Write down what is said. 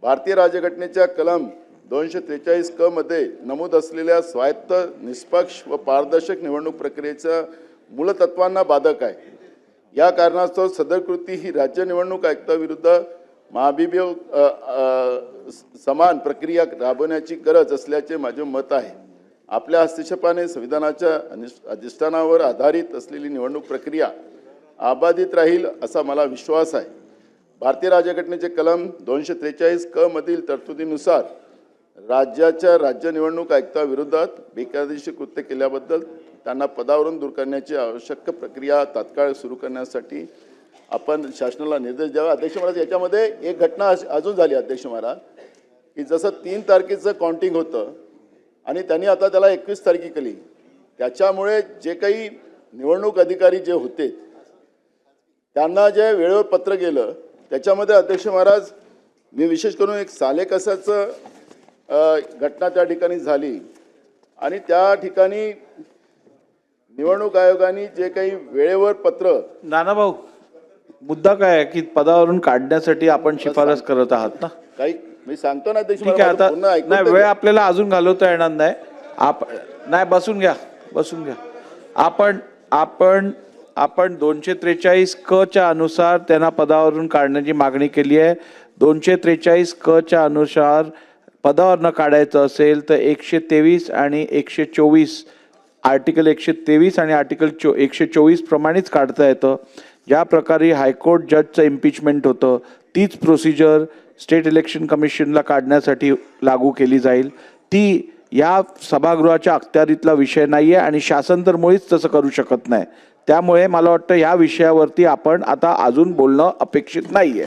भारतीय राज्यघटनेच्या कलम 243 क मध्ये नमूद असलेल्या स्वायत्त, निष्पक्ष व पारदर्शक निवडणूक प्रक्रियेच्या मूलतत्वांना बाधक आहे। या कारणास्तव सदर कृती ही राज्य निवडणूक आयुक्ताविरुद्ध महाभियोग समान प्रक्रिया राबवण्याची गरज असल्याचे माझे मत आहे। आपल्या हस्तक्षेपाने संविधानाच्या अधिष्ठानावर आधारित असलेली निवडणूक प्रक्रिया अबाधित राहील असा मला विश्वास आहे। भारतीय राज्यघटनेचे कलम 243 क मधील तरतुदीनुसार राज्याच्या राज्य निवडणूक आयुक्ताविरोधात बेकायदेशीर कृत्य केल्याबद्दल त्यांना पदावरून दूर करण्याची आवश्यक प्रक्रिया तात्काळ सुरू करण्यासाठी आपण शासनाला निर्देश द्यावा। अध्यक्ष महाराज, याच्यामध्ये एक घटना अजून झाली अध्यक्ष महाराज, की जसं 3 तारखेचं काउंटिंग होतं आणि त्यांनी आता त्याला 21 तारखे केली। त्याच्यामुळे जे काही निवडणूक अधिकारी जे होते त्यांना जे वेळेवर पत्र गेलं त्याच्यामध्ये अध्यक्ष महाराज मी विशेष करून एक सालेकसाचं घटना त्या ठिकाणी झाली आणि त्या ठिकाणी निवडणूक आयोगाने जे काही वेळेवर पत्र नानाभाऊ, मुद्दा काय आहे की पदावरून काढण्यासाठी आपण शिफारस करत आहात ना? काही मी सांगतो ना अध्यक्ष ठीक आहे, आता महाराज, नाही वेळ आपल्याला अजून घालवता येणार नाही। नाही बसून घ्या, बसून घ्या। आपण 243 क च्या अनुसार त्यांना पदावरून काढण्याची मागणी केली आहे। 243 क च्या अनुसार पदावर न काढायचं असेल तर 123 आणि 124 आर्टिकल 123 आणि आर्टिकल 124 प्रमाणेच काढता येतं। ज्या प्रकारे हायकोर्ट जजचं इम्पिचमेंट होतं तीच प्रोसिजर स्टेट इलेक्शन कमिशनला काढण्यासाठी लागू केली जाईल। ती या सभागृहाच्या अखत्यारीतला विषय नाही आहे आणि शासन तर मुळीच तसं करू शकत नाही। त्यामुळे मला वाटतं या विषयावरती आपण आता अजून बोलणं अपेक्षित नाही आहे।